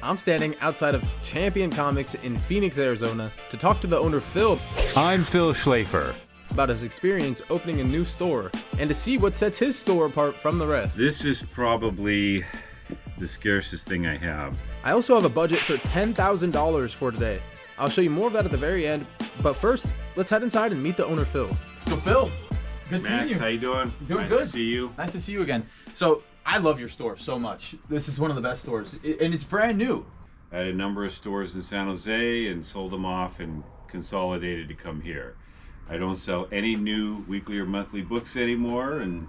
I'm standing outside of Champion Comics in Phoenix, Arizona to talk to the owner Phil I'm Phil Schlafer. about his experience opening a new store and to see what sets his store apart from the rest. This is probably the scarcest thing I have. I also have a budget for $10,000 for today. I'll show you more of that at the very end, but first, let's head inside and meet the owner Phil. So Phil, good Max, seeing you. how you doing? Doing nice good. to see you. Nice to see you again. So I love your store so much. This is one of the best stores, and it's brand new. I had a number of stores in San Jose and sold them off and consolidated to come here. I don't sell any new weekly or monthly books anymore, and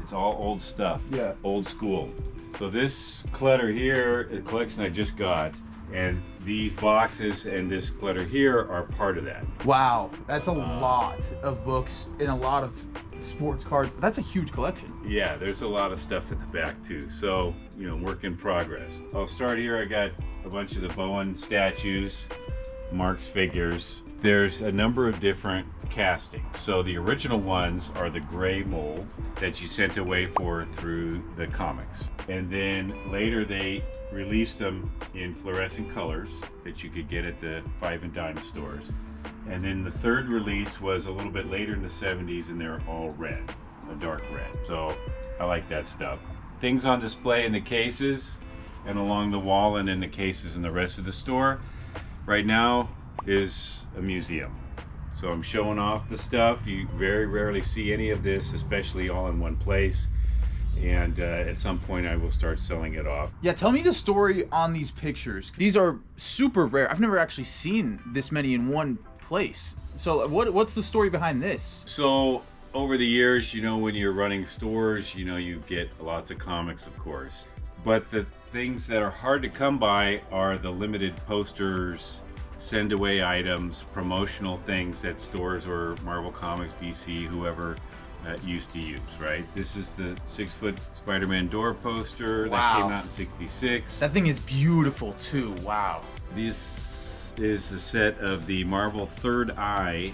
it's all old stuff. Yeah. Old school. So this clutter here, a collection I just got, and these boxes and this clutter here are part of that. Wow, that's a lot of books and a lot of sports cards. That's a huge collection. Yeah, there's a lot of stuff in the back too. So, work in progress. I'll start here. I got a bunch of the Bowen statues, Mark's figures. There's a number of different castings. So the original ones are the gray mold that you sent away for through the comics. And then later they released them in fluorescent colors that you could get at the 5 and dime stores. And then the third release was a little bit later in the 70s, and they're all red, a dark red. So I like that stuff. Things on display in the cases and along the wall and in the cases in the rest of the store right now is a museum. So I'm showing off the stuff. You very rarely see any of this, especially all in one place. And at some point I will start selling it off. Yeah, tell me the story on these pictures. These are super rare. I've never actually seen this many in one place. So what's the story behind this? So over the years, when you're running stores, you get lots of comics, of course. But the things that are hard to come by are the limited posters, send away items, promotional things that stores or Marvel Comics, DC, whoever used to use, right? This is the 6-foot Spider-Man door poster that came out in '66. That thing is beautiful too. Wow. This is the set of the Marvel Third Eye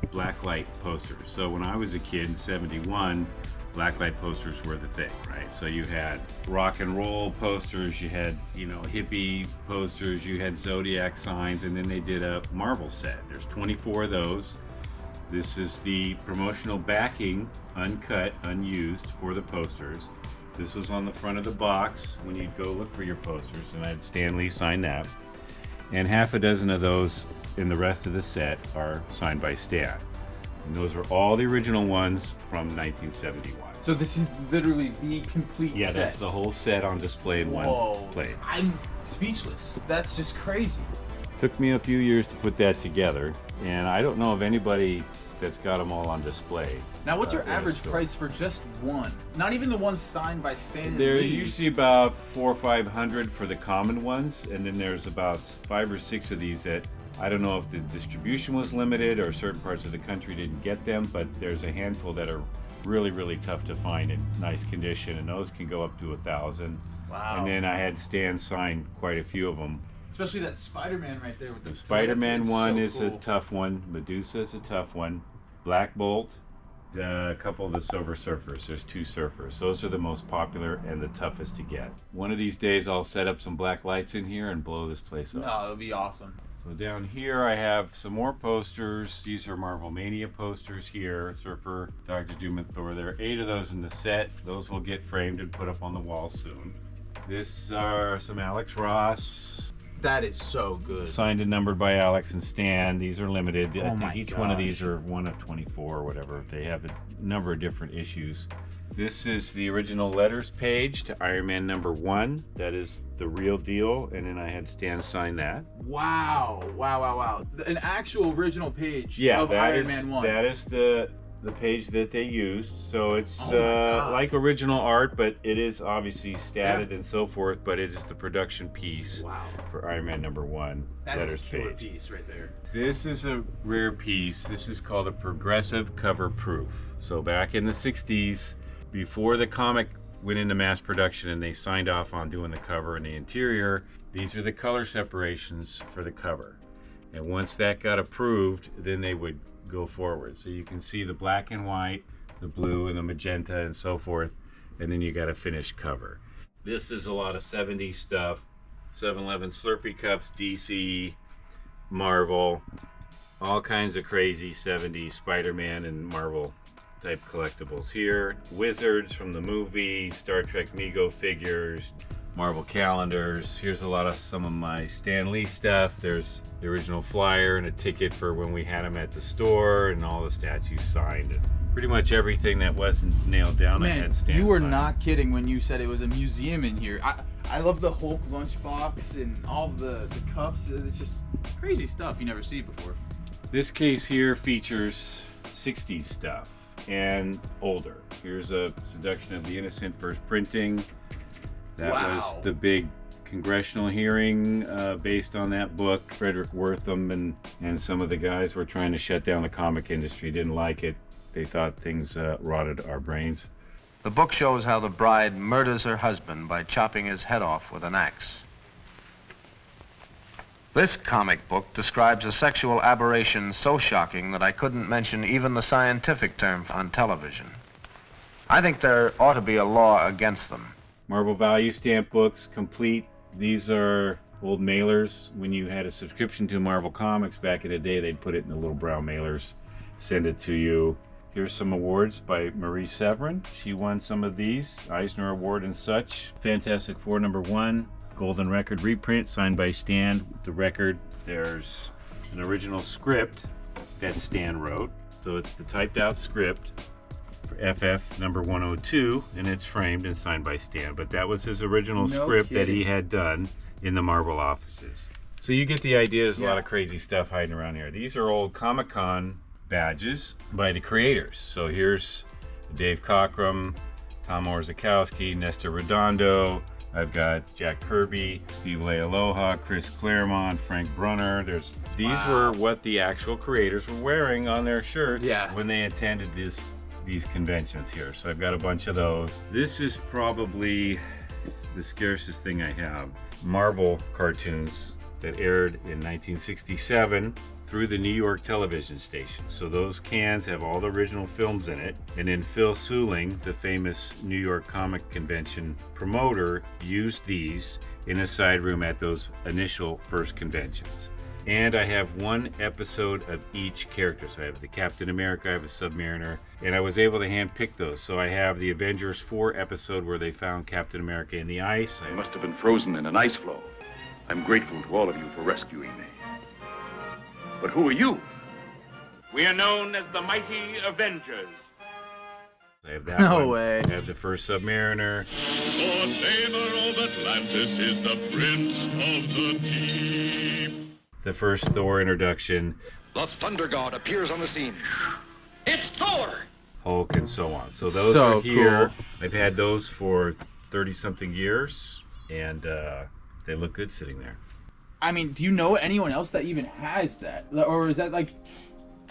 blacklight posters. So when I was a kid in '71, blacklight posters were the thing, right? So you had rock and roll posters, you had, hippie posters, you had Zodiac signs, and then they did a Marvel set. There's 24 of those. This is the promotional backing, uncut, unused for the posters. This was on the front of the box when you'd go look for your posters, and I had Stan Lee sign that. And half a dozen of those in the rest of the set are signed by Stan. And those are all the original ones from 1971. So this is literally the complete Yeah, set. that's the whole set on display in one plate. I'm speechless. That's just crazy. Took me a few years to put that together, and I don't know of anybody that's got them all on display. Now, what's your in a average store. price for just one? Not even the ones signed by Stan They're Lee. usually about $400 or $500 for the common ones, and then there's about 5 or 6 of these that I don't know if the distribution was limited or certain parts of the country didn't get them, but there's a handful that are really, really tough to find in nice condition, and those can go up to $1,000. Wow. And then I had Stan sign quite a few of them. Especially that Spider-Man right there with the The Spider-Man thread. one It's is so a cool. tough one. Medusa is a tough one. Black Bolt, a couple of the Silver Surfers. There's 2 surfers. Those are the most popular and the toughest to get. One of these days I'll set up some black lights in here and blow this place up. Oh, that would be awesome. So down here I have some more posters. These are Marvel Mania posters here. Surfer, Dr. Doom, and Thor. There are 8 of those in the set. Those will get framed and put up on the wall soon. This are some Alex Ross. That is so good. Signed and numbered by Alex and Stan. These are limited. I Oh my think each one of gosh. these are one of 24 or whatever. They have a number of different issues. This is the original letters page to Iron Man #1. That is the real deal. And then I had Stan sign that. Wow. An actual original page Yeah, of that Iron is Man 1. that is the page that they used. So it's Oh my God. like original art, but it is obviously statted and so forth. But it is the production piece Wow. for Iron Man #1 That is a letters killer page. piece right there. This is a rare piece. This is called a progressive cover proof. So back in the 60s, before the comic went into mass production and they signed off on doing the cover and the interior, these are the color separations for the cover. And once that got approved, then they would go forward. So you can see the black and white, the blue and the magenta and so forth, and then you got a finished cover. This is a lot of 70s stuff. 7-Eleven Slurpee cups, DC, Marvel, all kinds of crazy 70s Spider-Man and Marvel type collectibles here. Wizards from the movie, Star Trek Mego figures, Marvel calendars. Here's a lot of some of my Stan Lee stuff. There's the original flyer and a ticket for when we had him at the store, and all the statues signed. And pretty much everything that wasn't nailed down, Man, I had Stan you were sign. not kidding when you said it was a museum in here. I love the Hulk lunchbox and all the cups. It's just crazy stuff you never see before. This case here features 60s stuff and older. Here's a Seduction of the Innocent first printing. That was the big congressional hearing based on that book. Frederick Wortham and some of the guys were trying to shut down the comic industry. Didn't like it. They thought things rotted our brains. The book shows how the bride murders her husband by chopping his head off with an axe. This comic book describes a sexual aberration so shocking that I couldn't mention even the scientific term on television. I think there ought to be a law against them. Marvel Value Stamp books, complete. These are old mailers. When you had a subscription to Marvel Comics back in the day, they'd put it in the little brown mailers, send it to you. Here's some awards by Marie Severin. She won some of these, Eisner Award and such. Fantastic Four #1, Golden Record reprint, signed by Stan. The record, there's an original script that Stan wrote. So it's the typed out script for FF number 102, and it's framed and signed by Stan. But that was his original script that he had done in the Marvel offices. So you get the idea, there's a lot of crazy stuff hiding around here. These are old Comic-Con badges by the creators. So here's Dave Cockrum, Tom Orzechowski, Nestor Redondo. I've got Jack Kirby, Steve Lealoha, Chris Claremont, Frank Brunner. These were what the actual creators were wearing on their shirts when they attended these conventions here. So I've got a bunch of those. This is probably the scarcest thing I have. Marvel cartoons that aired in 1967 through the New York television station. So those cans have all the original films in it. And then Phil Suling, the famous New York Comic Convention promoter, used these in a side room at those initial first conventions. And I have one episode of each character. So I have the Captain America, I have a Submariner, and I was able to hand pick those. So I have the Avengers 4 episode where they found Captain America in the ice. I must have been frozen in an ice floe. I'm grateful to all of you for rescuing me. But who are you? We are known as the Mighty Avengers. I have that No one. way. I have the first Submariner. The sailor of Atlantis is the prince of the deep. The first Thor introduction. The Thunder God appears on the scene. It's Thor! Hulk, and so on. So those So are here. cool. I've had those for 30-something years, and they look good sitting there. I mean, do you know anyone else that even has that? Or is that like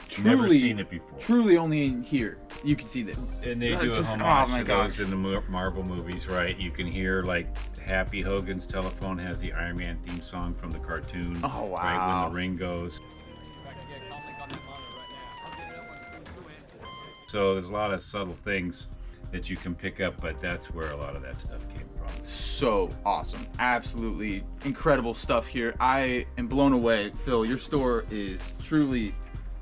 truly, Never seen it before. truly only in here? You can see that. And they That's do a just- homage oh my to those gosh. in the Marvel movies, right? You can hear, like, Happy Hogan's telephone has the Iron Man theme song from the cartoon. Oh, Right wow. when the ring goes. So there's a lot of subtle things that you can pick up, but that's where a lot of that stuff came from. So awesome. Absolutely incredible stuff here. I am blown away. Phil, your store is truly,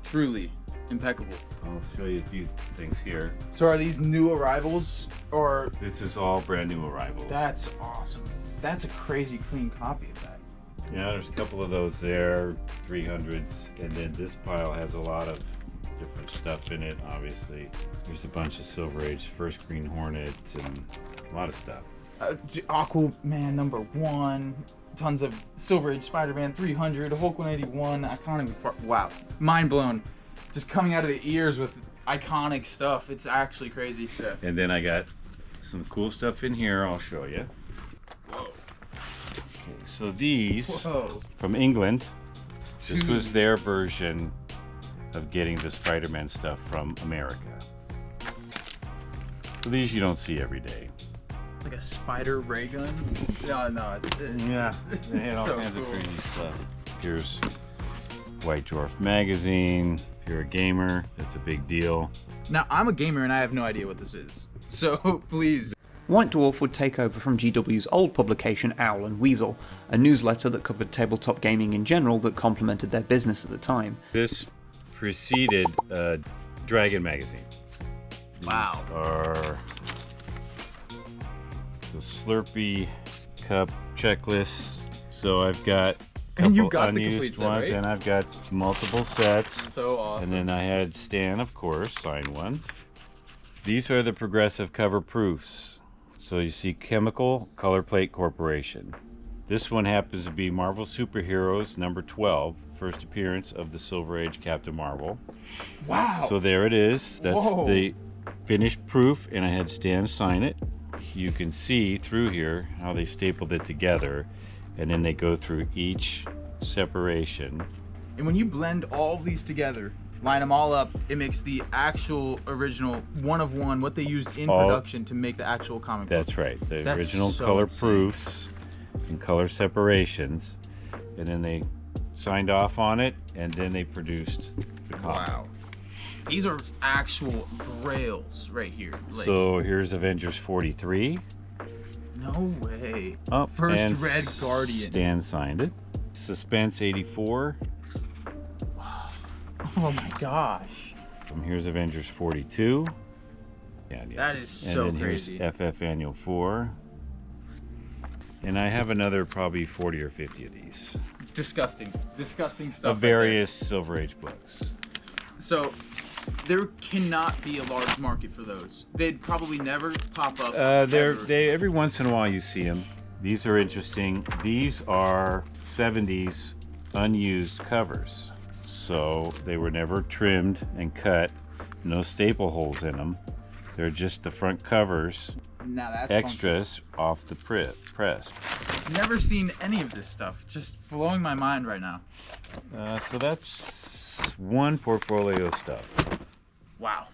truly impeccable. I'll show you a few things here. So are these new arrivals or? This is all brand new arrivals. That's awesome. That's a crazy clean copy of that. Yeah, there's a couple of those there, 300s, and then this pile has a lot of different stuff in it, obviously. There's a bunch of Silver Age, First Green Hornet, and a lot of stuff. Aquaman #1, tons of Silver Age Spider-Man 300, Hulk 181, iconic. Wow, mind blown. Just coming out of the ears with iconic stuff. It's actually crazy. Yeah. And then I got some cool stuff in here I'll show you. Okay, so these, Whoa. from England, this was their version of getting the Spider-Man stuff from America. So these you don't see every day. Like a spider ray gun? No. Yeah, they had all So kinds cool. of crazy stuff. Here's White Dwarf magazine. If you're a gamer, that's a big deal. Now, I'm a gamer and I have no idea what this is. So, please. White Dwarf would take over from GW's old publication Owl and Weasel, a newsletter that covered tabletop gaming in general that complemented their business at the time. This preceded Dragon magazine. Wow. These are the Slurpee cup checklists. So I've got And you couple got the unused complete set, ones, right? and I've got multiple sets. So awesome. And then I had Stan, of course, sign one. These are the progressive cover proofs. So you see Chemical Color Plate Corporation. This one happens to be Marvel Superheroes number 12, first appearance of the Silver Age Captain Marvel. Wow. So there it is. That's Whoa. the finished proof, and I had Stan sign it. You can see through here how they stapled it together, and then they go through each separation. And when you blend all of these together, line them all up, it makes the actual original one of one, what they used in production to make the actual comic book. That's right. The That's original so color insane. proofs and color separations, and then they signed off on it, and then they produced the comic. Wow. These are actual grails right here. Like, So here's Avengers 43. no way. Oh, First and Red Guardian. Stan signed it. Suspense 84. Oh my gosh. And here's Avengers 42. Yeah, yes. That is so And then crazy. here's FF Annual 4. And I have another probably 40 or 50 of these. Disgusting. Disgusting stuff. Of right there. various Silver Age books. So, there cannot be a large market for those. They'd probably never pop up. They every once in a while you see them. These are interesting. These are 70s unused covers. So they were never trimmed and cut. No staple holes in them. They're just the front covers, Now that's extras off the press. funky. Never seen any of this stuff. Just blowing my mind right now. So that's one portfolio of stuff. Wow.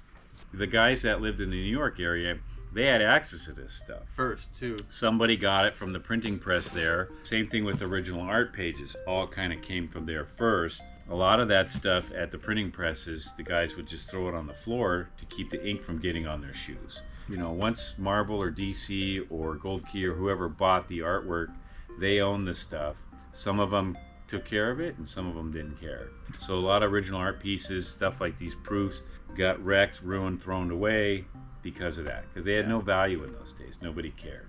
The guys that lived in the New York area, they had access to this stuff. First, too. Somebody got it from the printing press there. Same thing with original art pages, all kind of came from there first. A lot of that stuff at the printing presses, the guys would just throw it on the floor to keep the ink from getting on their shoes. You know, once Marvel or DC or Gold Key or whoever bought the artwork, they owned the stuff. Some of them took care of it and some of them didn't care. So a lot of original art pieces, stuff like these proofs, got wrecked, ruined, thrown away because of that. Because they had no value in those days. Nobody cared.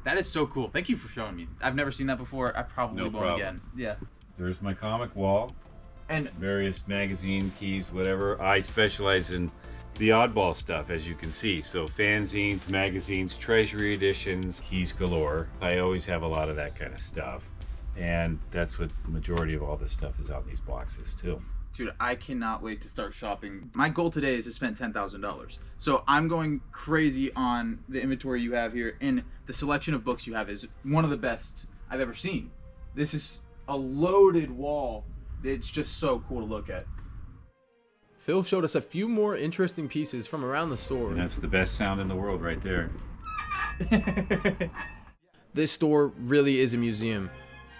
That is so cool. Thank you for showing me. I've never seen that before. I probably No won't problem. again. Yeah. There's my comic wall. And Various magazine keys, whatever. I specialize in the oddball stuff, as you can see. So fanzines, magazines, treasury editions, keys galore. I always have a lot of that kind of stuff. And that's what the majority of all this stuff is out in these boxes too. dude, I cannot wait to start shopping. My goal today is to spend $10,000. So I'm going crazy on the inventory you have here, and the selection of books you have is one of the best I've ever seen. This is a loaded wall. It's just so cool to look at. Phil showed us a few more interesting pieces from around the store. And that's the best sound in the world right there. This store really is a museum.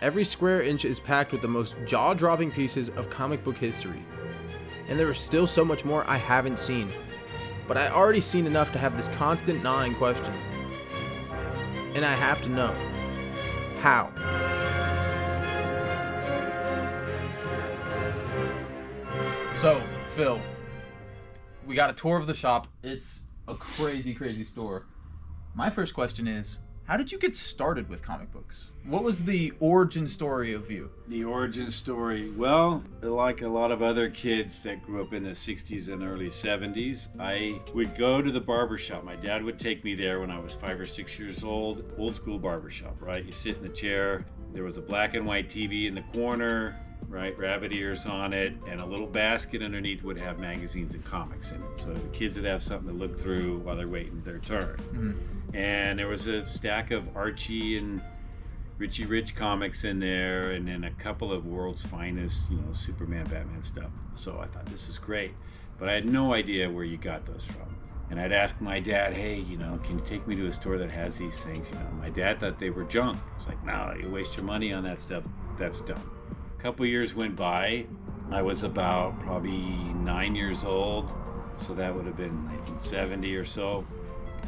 Every square inch is packed with the most jaw-dropping pieces of comic book history. And there is still so much more I haven't seen. But I already seen enough to have this constant gnawing question. And I have to know. How? So, Phil, we got a tour of the shop. It's a crazy, crazy store. My first question is, how did you get started with comic books? What was the origin story of you? The origin story. Well, like a lot of other kids that grew up in the 60s and early 70s, I would go to the barbershop. My dad would take me there when I was 5 or 6 years old. Old school barbershop, right? You sit in the chair. There was a black and white TV in the corner, right? Rabbit ears on it, and a little basket underneath would have magazines and comics in it. So the kids would have something to look through while they're waiting their turn. Mm-hmm. And there was a stack of Archie and Richie Rich comics in there, and then a couple of World's Finest, you know, Superman, Batman stuff. So I thought, this is great. But I had no idea where you got those from. And I'd ask my dad, hey, you know, can you take me to a store that has these things? You know, my dad thought they were junk. It's like, no, you waste your money on that stuff. That's dumb. A couple years went by. I was about probably 9 years old. So that would have been 1970 or so.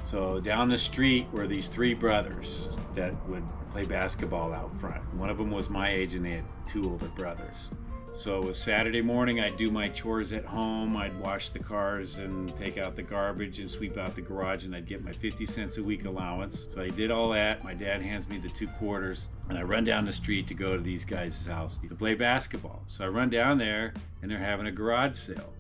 So down the street were these three brothers that would play basketball out front. One of them was my age, and they had two older brothers. So it was Saturday morning, I'd do my chores at home, I'd wash the cars and take out the garbage and sweep out the garage, and I'd get my 50 cents a week allowance. So I did all that. My dad hands me the 2 quarters, and I run down the street to go to these guys' house to play basketball. So I run down there, and they're having a garage sale.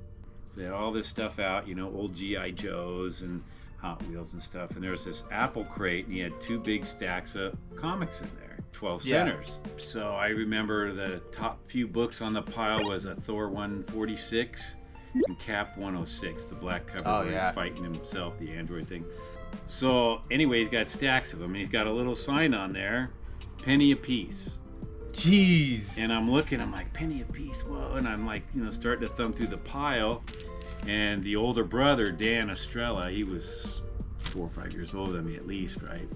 So they had all this stuff out, you know, old G.I. Joes and Hot Wheels and stuff. And there was this Apple crate, and he had 2 big stacks of comics in there. 12 centers. So I remember the top few books on the pile was a Thor 146 and Cap 106, the black cover where he's fighting himself, the android thing. So anyway, he's got stacks of them, and he's got a little sign on there, penny a piece. Jeez. And I'm looking, I'm like, penny a piece, whoa. And I'm like, you know, starting to thumb through the pile. And the older brother, Dan Estrella, he was 4 or 5 years older than me at least, right?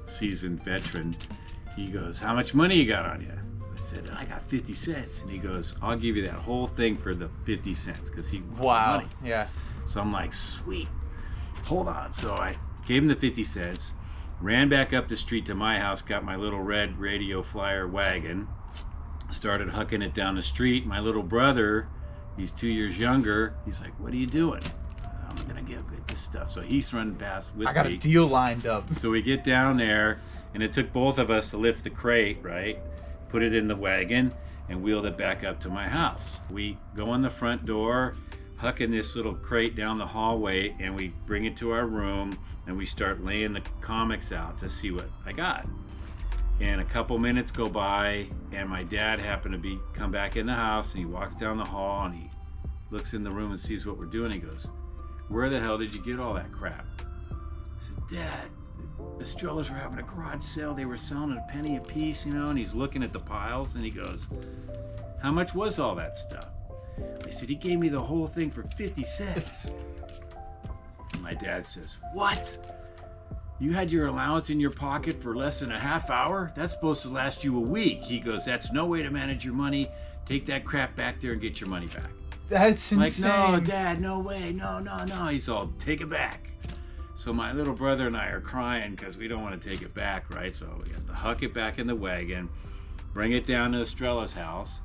Seasoned veteran. He goes, how much money you got on you? I said, I got 50 cents. And he goes, I'll give you that whole thing for the 50 cents, because he wanted money. Yeah. So I'm like, sweet, hold on. So I gave him the 50 cents, ran back up the street to my house, got my little red radio flyer wagon, started hucking it down the street. My little brother, he's 2 years younger, he's like, what are you doing? I'm gonna get this stuff. So he's running past with me. I got a deal lined up. So we get down there, and it took both of us to lift the crate, right? Put it in the wagon and wheeled it back up to my house. We go in the front door, hucking this little crate down the hallway, and we bring it to our room, and we start laying the comics out to see what I got. And a couple minutes go by, and my dad happened to come back in the house, and he walks down the hall, and he looks in the room and sees what we're doing. He goes, where the hell did you get all that crap? I said, Dad, the Estrellas were having a garage sale. They were selling at a penny a piece, you know, and he's looking at the piles, and he goes, how much was all that stuff? I said, he gave me the whole thing for 50 cents. And my dad says, what? You had your allowance in your pocket for less than a half hour? That's supposed to last you a week. He goes, that's no way to manage your money. Take that crap back there and get your money back. That's insane. Like, no, Dad, no way, no. He's all, take it back. So my little brother and I are crying because we don't want to take it back, right? So we have to huck it back in the wagon, bring it down to Estrella's house,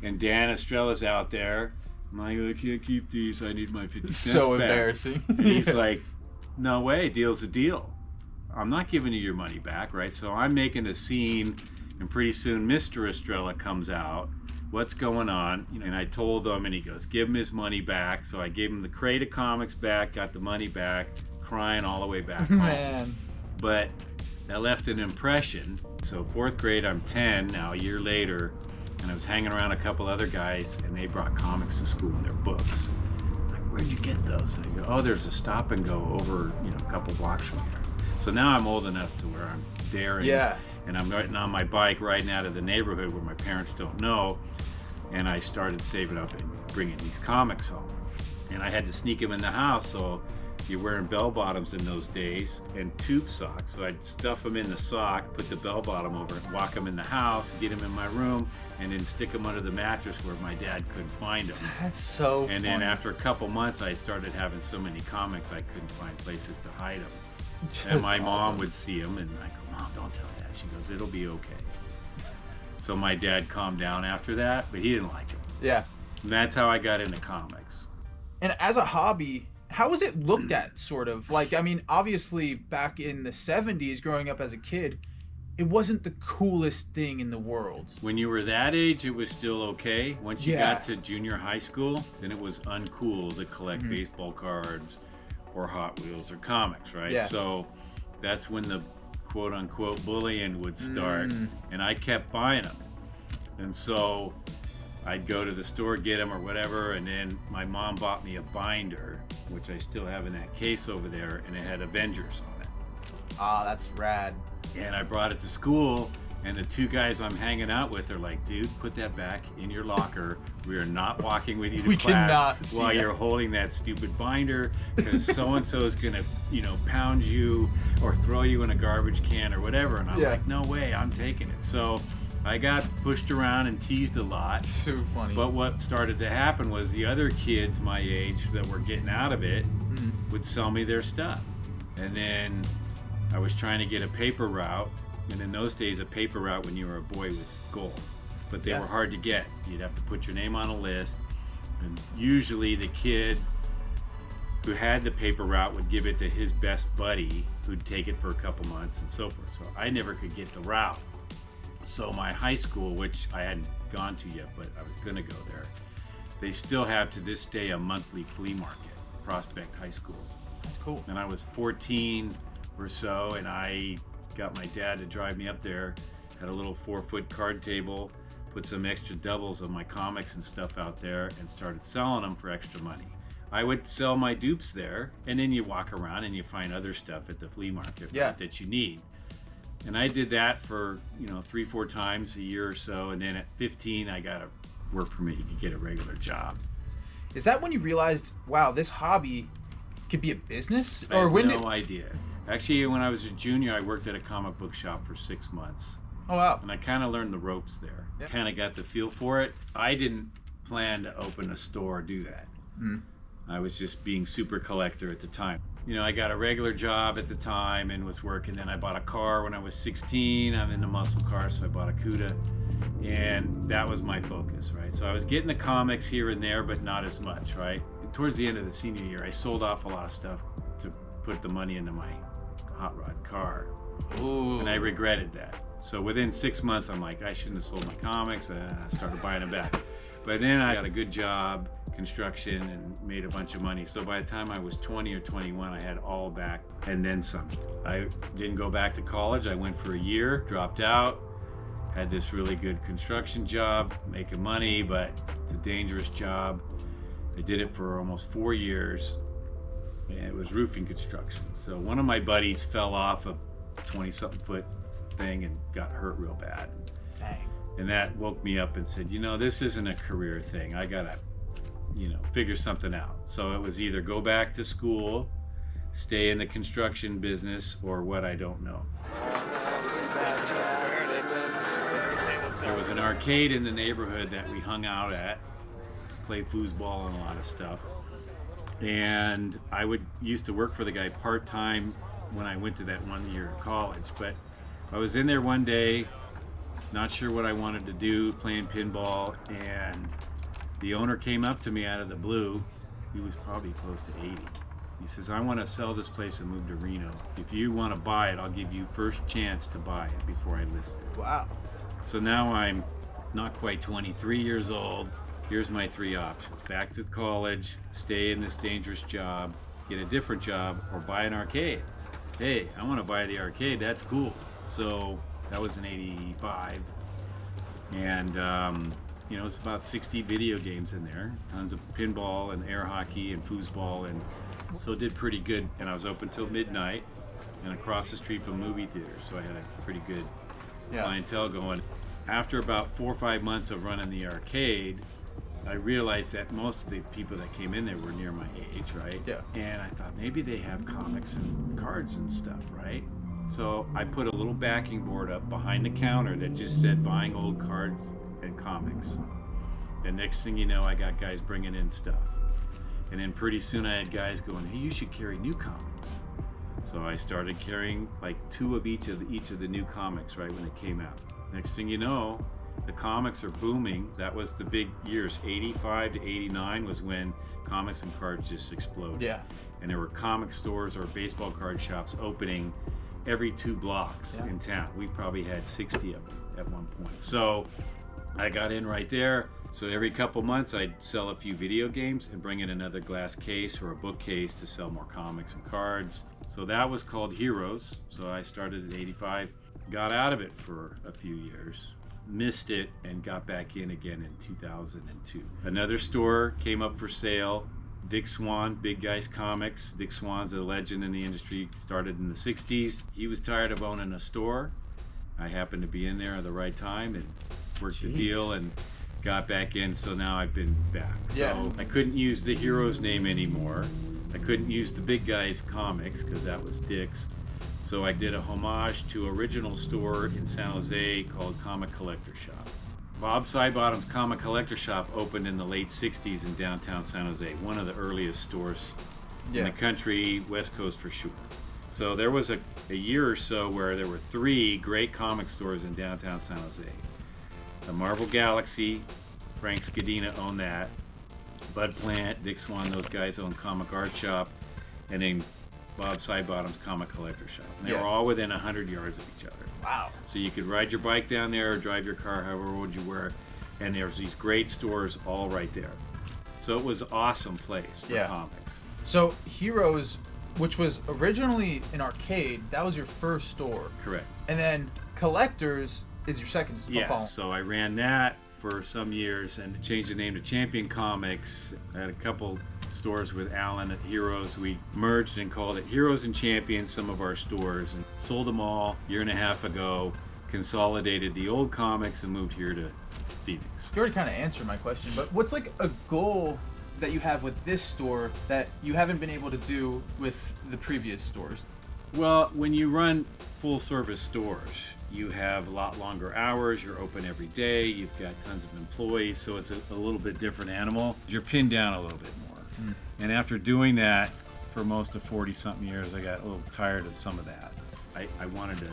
and Dan Estrella's out there. I'm like, I can't keep these. I need my 50 cents so back. Embarrassing. And he's like, no way, deal's a deal. I'm not giving you your money back, right? So I'm making a scene, and pretty soon Mr. Estrella comes out. What's going on? You know, and I told him, and he goes, give him his money back. So I gave him the crate of comics back, got the money back, crying all the way back home. Man. But that left an impression. So 4th grade, I'm 10 now, a year later, and I was hanging around a couple other guys, and they brought comics to school in their books. I'm like, where'd you get those? And they go, oh, there's a Stop and Go over, you know, a couple blocks from here. So now I'm old enough to where I'm daring. Yeah. And I'm riding on my bike riding out of the neighborhood where my parents don't know. And I started saving up and bringing these comics home. And I had to sneak them in the house, so you're wearing bell bottoms in those days and tube socks. So I'd stuff them in the sock, put the bell bottom over it, walk them in the house, get them in my room, and then stick them under the mattress where my dad couldn't find them. That's so And then after a couple months, I started having so many comics I couldn't find places to hide them. And my mom would see them, and I go, Mom, don't tell Dad. She goes, it'll be okay. So my dad calmed down after that, but he didn't like it. Yeah. And that's how I got into comics. And as a hobby, how was it looked at, sort of? Like, I mean, obviously, back in the 70s, growing up as a kid, it wasn't the coolest thing in the world. When you were that age, it was still okay. Once you got to junior high school, then it was uncool to collect baseball cards or Hot Wheels or comics, right? Yeah. So that's when the quote-unquote bullying would start, and I kept buying them. And so I'd go to the store, get them or whatever, and then my mom bought me a binder, which I still have in that case over there, and it had Avengers on it. Ah, that's rad. And I brought it to school, and the 2 guys I'm hanging out with are like, dude, put that back in your locker. We are not walking with you to We class cannot see while that. you're holding that stupid binder, because so-and-so is going to, you know, pound you or throw you in a garbage can or whatever. And I'm like, no way, I'm taking it. So I got pushed around and teased a lot. So funny. But what started to happen was the other kids my age that were getting out of it would sell me their stuff. And then I was trying to get a paper route, and in those days a paper route when you were a boy was gold, but they were hard to get. You'd have to put your name on a list, and usually the kid who had the paper route would give it to his best buddy who'd take it for a couple months and so forth. So I never could get the route. So my high school, which I hadn't gone to yet, but I was gonna go there, they still have to this day a monthly flea market, Prospect High School. That's cool. And I was 14 or so, and I got my dad to drive me up there, had a little 4-foot card table, put some extra doubles of my comics and stuff out there, and started selling them for extra money. I would sell my dupes there, and then you walk around and you find other stuff at the flea market that you need. And I did that for 3-4 times a year or so, and then at 15 I got a work permit. You could get a regular job. Is that when you realized, wow, this hobby could be a business? I had no idea. Actually, when I was a junior, I worked at a comic book shop for 6 months. Oh wow. And I kind of learned the ropes there. Kind of got the feel for it. I didn't plan to open a store or do that. I was just being super collector at the time. I got a regular job at the time and was working. Then I bought a car when I was 16. I'm into muscle cars, so I bought a Cuda. And that was my focus, right? So I was getting the comics here and there, but not as much, right? And towards the end of the senior year, I sold off a lot of stuff to put the money into my hot rod car. Ooh. And I regretted that. So within 6 months, I'm like, I shouldn't have sold my comics, and I started buying them back. But then I got a good job, construction, and made a bunch of money. So by the time I was 20 or 21, I had all back and then some. I didn't go back to college. I went for a year, dropped out, had this really good construction job, making money, but it's a dangerous job. I did it for almost 4 years, and it was roofing construction. So one of my buddies fell off a 20-something foot thing and got hurt real bad. Dang. And that woke me up and said, this isn't a career thing. I gotta, figure something out. So it was either go back to school, stay in the construction business, or what, I don't know. There was an arcade in the neighborhood that we hung out at, played foosball and a lot of stuff. And I used to work for the guy part-time when I went to that 1 year of college. But I was in there one day, not sure what I wanted to do, playing pinball, and the owner came up to me out of the blue. He was probably close to 80. He says, I want to sell this place and move to Reno. If you want to buy it, I'll give you first chance to buy it before I list it. Wow. So now I'm not quite 23 years old. Here's my 3 options. Back to college, stay in this dangerous job, get a different job, or buy an arcade. Hey, I want to buy the arcade, that's cool. So that was in 85. And it's about 60 video games in there, tons of pinball and air hockey and foosball, and so did pretty good. And I was open till midnight and across the street from movie theaters, so I had a pretty good clientele going. After about 4 or 5 months of running the arcade, I realized that most of the people that came in there were near my age, right? Yeah. And I thought maybe they have comics and cards and stuff, right? So I put a little backing board up behind the counter that just said buying old cards and comics. And next thing you know, I got guys bringing in stuff. And then pretty soon I had guys going, hey, you should carry new comics. So I started carrying like 2 of each of the new comics right when it came out. Next thing you know, the comics are booming. That was the big years. 85 to 89 was when comics and cards just exploded. Yeah. And there were comic stores or baseball card shops opening every 2 blocks in town. We probably had 60 of them at one point. So I got in right there. So every couple months I'd sell a few video games and bring in another glass case or a bookcase to sell more comics and cards. So that was called Heroes. So I started at 85, got out of it for a few years, missed it, and got back in again in 2002. Another store came up for sale, Dick Swan, Big Guys Comics. Dick Swan's a legend in the industry, started in the 60s. He was tired of owning a store. I happened to be in there at the right time and worked the deal and got back in, so now I've been back. So I couldn't use the Heroes name anymore. I couldn't use the Big Guys Comics because that was Dick's. So I did a homage to an original store in San Jose called Comic Collector Shop. Bob Sidebottom's Comic Collector Shop opened in the late 60s in downtown San Jose, one of the earliest stores in the country, West Coast for sure. So there was a year or so where there were 3 great comic stores in downtown San Jose. The Marvel Galaxy, Frank Scadina owned that. Bud Plant, Dick Swan, those guys owned Comic Art Shop, and then Bob Sidebottom's Comic Collector Shop. And they were all within 100 yards of each other. Wow. So you could ride your bike down there or drive your car, however would you wear it. And there's these great stores all right there. So it was an awesome place for comics. So Heroes, which was originally an arcade, that was your first store. Correct. And then Collectors is your second store. Yes, so I ran that for some years and changed the name to Champion Comics. I had a couple stores with Alan at Heroes. We merged and called it Heroes and Champions, some of our stores, and sold them all a year and a half ago, consolidated the old comics and moved here to Pheonix. You already kind of answered my question, but what's like a goal that you have with this store that you haven't been able to do with the previous stores? Well, when you run full service stores, you have a lot longer hours, you're open every day, you've got tons of employees, so it's a little bit different animal. You're pinned down a little bit more. And after doing that for most of 40-something years, I got a little tired of some of that. I wanted to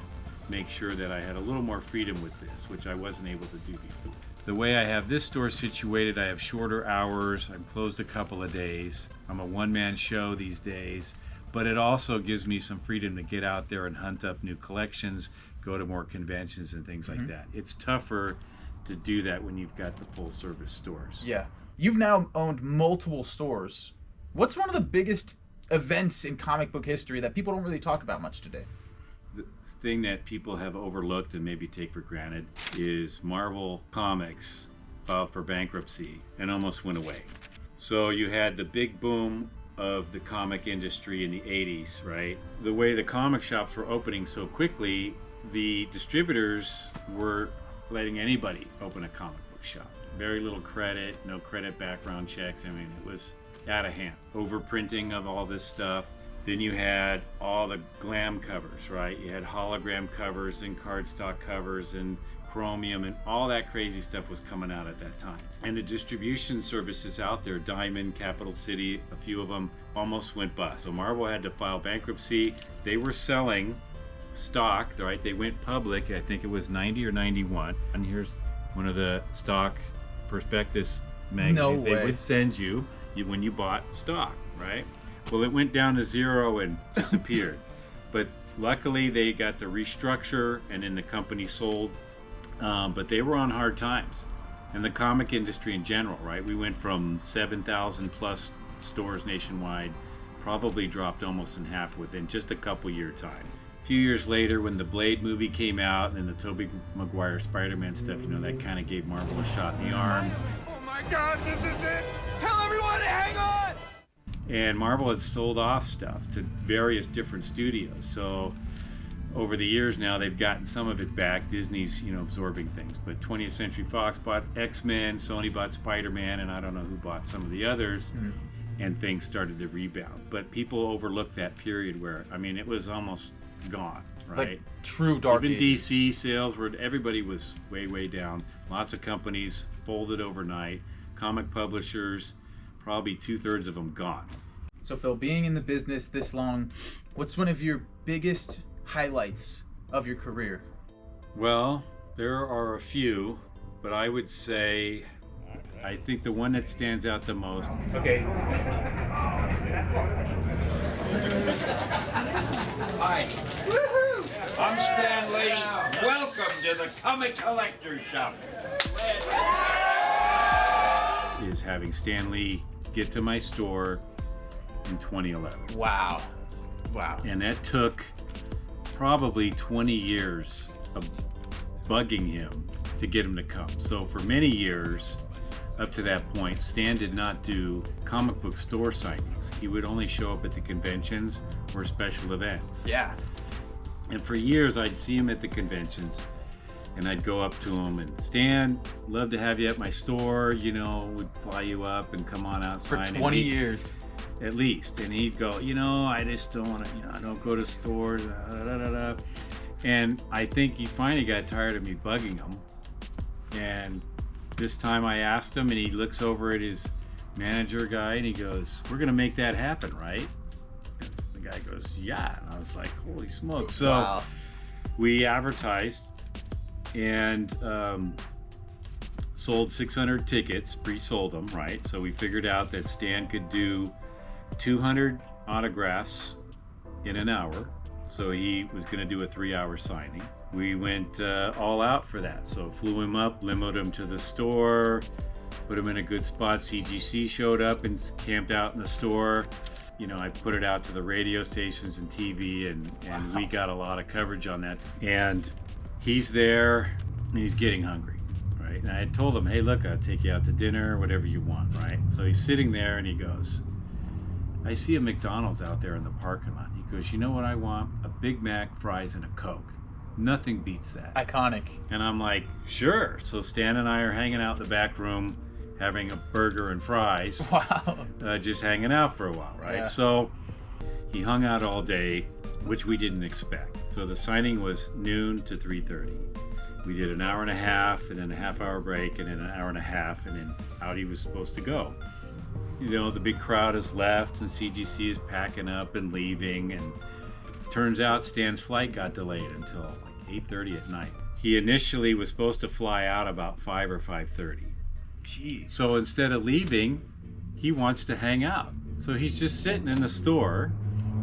make sure that I had a little more freedom with this, which I wasn't able to do before. The way I have this store situated, I have shorter hours, I'm closed a couple of days, I'm a one-man show these days, but it also gives me some freedom to get out there and hunt up new collections, go to more conventions and things like that. It's tougher to do that when you've got the full service stores. Yeah. You've now owned multiple stores. What's one of the biggest events in comic book history that people don't really talk about much today? The thing that people have overlooked and maybe take for granted is Marvel Comics filed for bankruptcy and almost went away. So you had the big boom of the comic industry in the 80s, right? The way the comic shops were opening so quickly, the distributors were letting anybody open a comic book shop. Very little credit, no credit background checks. I mean, it was out of hand. Overprinting of all this stuff. Then you had all the glam covers, right? You had hologram covers and cardstock covers and chromium, and all that crazy stuff was coming out at that time. And the distribution services out there, Diamond, Capital City, a few of them almost went bust. So Marvel had to file bankruptcy. They were selling stock, right? They went public, I think it was 90 or 91. And here's one of the stock prospectus magazines they would send you when you bought stock, right? Well, it went down to zero and disappeared. But luckily they got to restructure and then the company sold. But they were on hard times. And the comic industry in general, right? We went from 7,000 plus stores nationwide, probably dropped almost in half within just a couple year time. A few years later, when the Blade movie came out and the Tobey Maguire Spider-Man stuff, you know, that kind of gave Marvel a shot in the arm. Oh my God, this is it! Tell everyone to hang on! And Marvel had sold off stuff to various different studios. So over the years now, they've gotten some of it back. Disney's, you know, absorbing things. But 20th Century Fox bought X-Men, Sony bought Spider-Man, and I don't know who bought some of the others. And things started to rebound. But people overlooked that period where, I mean, it was almost gone, right? Like true dark Even ages. DC sales were, everybody was way, way down. Lots of companies folded overnight. Comic publishers, probably 2/3 of them gone. So Phil, being in the business this long, what's one of your biggest highlights of your career? Well, there are a few, but I would say, I think the one that stands out the most. Okay. Hi. I'm Stan Lee. Welcome to the Comic Collector Shop. Is having Stan Lee get to my store in 2011. Wow. Wow. And that took probably 20 years of bugging him to get him to come. So for many years, up to that point, Stan did not do comic book store signings. He would only show up at the conventions or special events. Yeah. And for years, I'd see him at the conventions, and I'd go up to him and, Stan, love to have you at my store, you know, we'd fly you up and come on out For sign. 20 years. At least. And he'd go, you know, I just don't want to, you know, I don't go to stores, And I think he finally got tired of me bugging him. And this time I asked him, and he looks over at his manager guy and he goes, we're going to make that happen, right? The guy goes, yeah. And I was like, holy smokes. So Wow. we advertised and sold 600 tickets, pre-sold them, right? So we figured out that Stan could do 200 autographs in an hour. So he was going to do a 3-hour signing. We went all out for that. So flew him up, limoed him to the store, put him in a good spot. CGC showed up and camped out in the store. You know, I put it out to the radio stations and TV, and we got a lot of coverage on that. And he's there, and he's getting hungry, right? And I had told him, hey, look, I'll take you out to dinner, whatever you want, right? So he's sitting there, and he goes, I see a McDonald's out there in the parking lot. He goes, you know what I want? A Big Mac, fries, and a Coke. Nothing beats that. Iconic. And I'm like, sure. So Stan and I are hanging out in the back room, having a burger and fries. Wow. Just hanging out for a while, right? Yeah. So he hung out all day, which we didn't expect. So the signing was noon to 3:30. We did an hour and a half, and then a half-hour break, and then an hour and a half, and then out he was supposed to go. You know, the big crowd has left, and CGC is packing up and leaving, and turns out Stan's flight got delayed until like 8:30 at night. He initially was supposed to fly out about 5 or 5:30. Jeez. So instead of leaving, he wants to hang out. So he's just sitting in the store,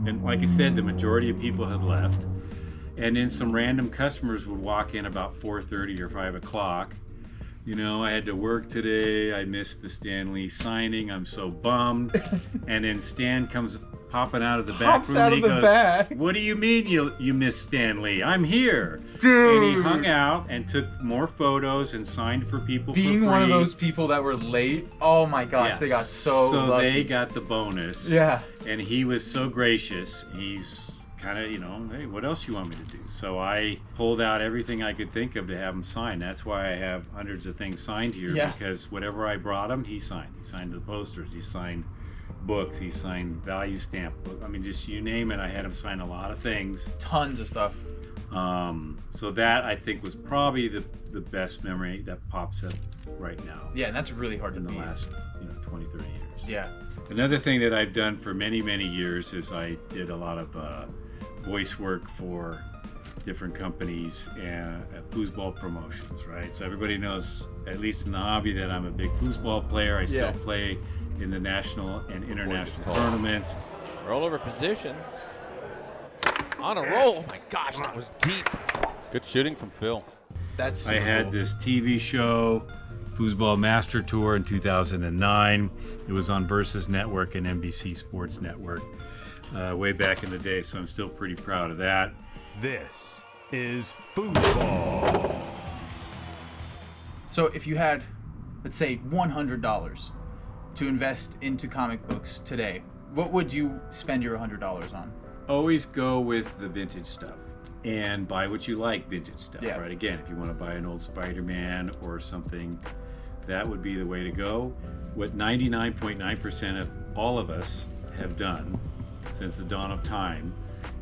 and like I said, the majority of people had left, and then some random customers would walk in about 4:30 or 5 o'clock. You know, I had to work today, I missed the Stan Lee signing, I'm so bummed. And then Stan comes popping out of the back Pops room, out and he of the goes, back. what do you mean you missed Stan Lee? I'm here. Dude. And he hung out and took more photos and signed for people for free. Being one of those people that were late, oh my gosh, Yes. they got so lucky. They got the bonus. Yeah. And he was so gracious. He's kind of, you know, hey, what else you want me to do? So I pulled out everything I could think of to have him sign. That's why I have hundreds of things signed here, Yeah. because whatever I brought him, he signed. He signed the posters, he signed books, he signed value stamp book. I mean, just you name it, I had him sign a lot of things. Tons of stuff. So that I think was probably the best memory that pops up right now. Yeah, and that's really hard in to the beat. last 20, 30 years. Yeah. Another thing that I've done for many, many years is I did a lot of voice work for different companies and foosball promotions, right? So everybody knows, at least in the hobby, that I'm a big foosball player. I still play in the national and international tournaments. Rollover position. On a roll. Oh my gosh, that was deep. Good shooting from Phil. That's I had this TV show, Foosball Master Tour, in 2009. It was on Versus Network and NBC Sports Network way back in the day, so I'm still pretty proud of that. This is foosball. So if you had, let's say, $100 to invest into comic books today, what would you spend your $100 on? Always go with the vintage stuff and buy what you like vintage stuff, Yeah. right? Again, if you want to buy an old Spider-Man or something, that would be the way to go. What 99.9% of all of us have done since the dawn of time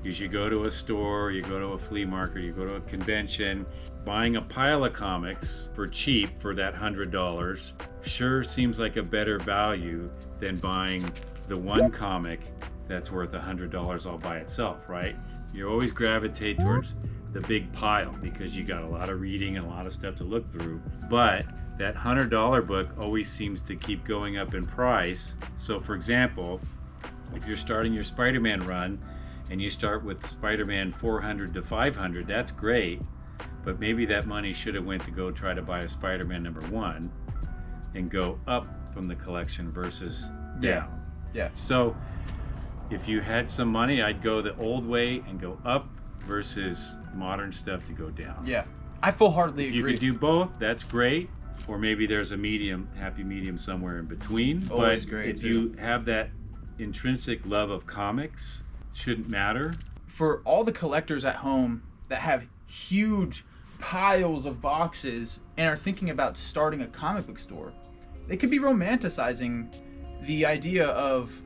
is you go to a store, you go to a flea market, you go to a convention, buying a pile of comics for cheap for that $100 sure seems like a better value than buying the one comic that's worth $100 all by itself, right? You always gravitate towards the big pile because you got a lot of reading and a lot of stuff to look through. But that $100 book always seems to keep going up in price. So for example, if you're starting your Spider-Man run and you start with Spider-Man 400 to 500, that's great. But maybe that money should have went to go try to buy a Spider-Man #1 and go up from the collection versus down. Yeah. So if you had some money, I'd go the old way and go up versus modern stuff to go down. Yeah. I full-heartedly If agree. you could do both, that's great. Or maybe there's a happy medium somewhere in between. Always But great, if too. you have that intrinsic love of comics, it shouldn't matter. For all the collectors at home that have huge piles of boxes and are thinking about starting a comic book store, they could be romanticizing the idea of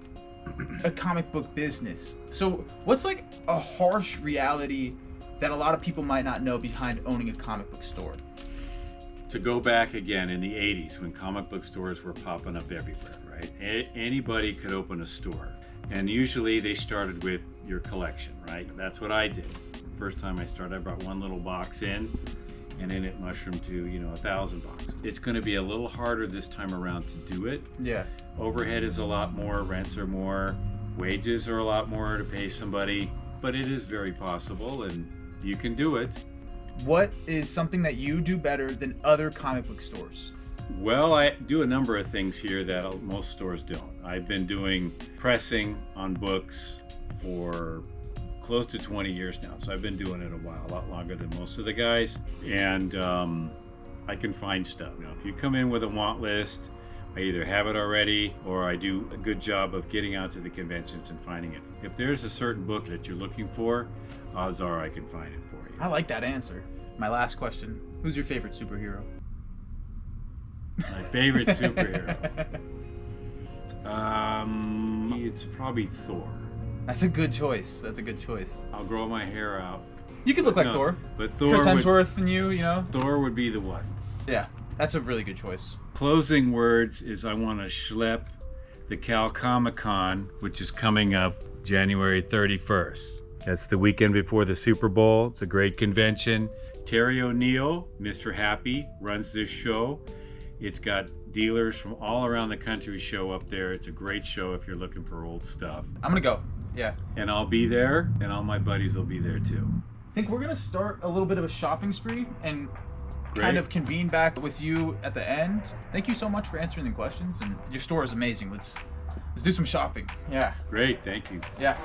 a comic book business. So what's like a harsh reality that a lot of people might not know behind owning a comic book store? To go back again in the 80s when comic book stores were popping up everywhere, right? Anybody could open a store. And usually they started with your collection, right? That's what I did. First time I started, I brought one little box in, and then it mushroomed to, 1,000 bucks. It's gonna be a little harder this time around to do it. Yeah. Overhead is a lot more, rents are more, wages are a lot more to pay somebody, but it is very possible and you can do it. What is something that you do better than other comic book stores? Well, I do a number of things here that most stores don't. I've been doing pressing on books for close to 20 years now, so I've been doing it a while, a lot longer than most of the guys, and I can find stuff. If you come in with a want list, I either have it already or I do a good job of getting out to the conventions and finding it. If there's a certain book that you're looking for, odds are I can find it for you. I like that answer. My last question, who's your favorite superhero? My favorite superhero? It's probably Thor. That's a good choice. That's a good choice. I'll grow my hair out. You could look like Thor. But Thor Chris Hemsworth and you know? Thor would be the one. Yeah, that's a really good choice. Closing words is I want to schlep the Cal Comic Con, which is coming up January 31st. That's the weekend before the Super Bowl. It's a great convention. Terry O'Neill, Mr. Happy, runs this show. It's got dealers from all around the country show up there. It's a great show if you're looking for old stuff. I'm gonna go. Yeah. And I'll be there, and all my buddies will be there too. I think we're gonna start a little bit of a shopping spree and Great. kind of convene back with you at the end. Thank you so much for answering the questions, and your store is amazing. Let's do some shopping. Yeah. Great, thank you. Yeah.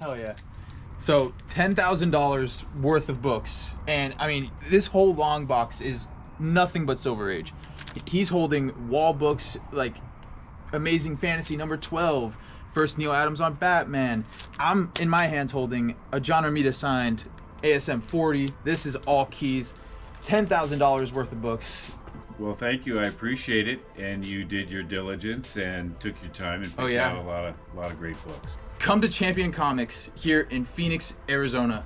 Hell yeah. So $10,000 worth of books, and I mean this whole long box is nothing but Silver Age. He's holding wall books like Amazing Fantasy number 12, first Neil Adams on Batman. I'm in my hands holding a John Romita signed ASM 40. This is all keys. $10,000 worth of books. Well, thank you. I appreciate it, and you did your diligence and took your time and picked out a lot of great books. Come to Champion Comics here in Phoenix, Arizona.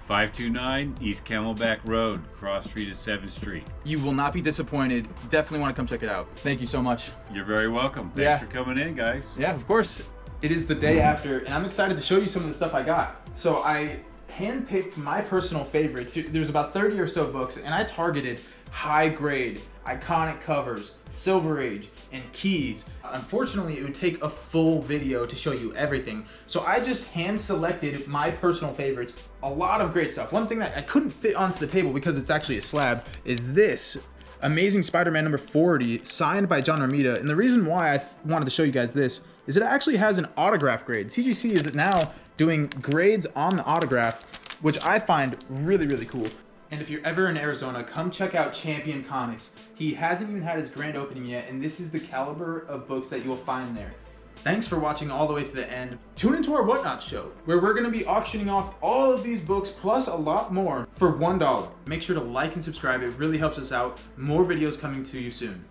529 East Camelback Road, cross street is 7th Street. You will not be disappointed. Definitely want to come check it out. Thank you so much. You're very welcome. Thanks for coming in, guys. Yeah, of course. It is the day after, and I'm excited to show you some of the stuff I got. So I handpicked my personal favorites. There's about 30 or so books, and I targeted high grade, iconic covers, Silver Age, and keys. Unfortunately, it would take a full video to show you everything. So I just hand selected my personal favorites. A lot of great stuff. One thing that I couldn't fit onto the table because it's actually a slab is this Amazing Spider-Man number 40 signed by John Romita. And the reason why I wanted to show you guys this is it actually has an autograph grade. CGC is now doing grades on the autograph, which I find really, really cool. And if you're ever in Arizona, come check out Champion Comics. He hasn't even had his grand opening yet, and this is the caliber of books that you'll find there. Thanks for watching all the way to the end. Tune into our Whatnot show, where we're gonna be auctioning off all of these books, plus a lot more, for $1. Make sure to like and subscribe, it really helps us out. More videos coming to you soon.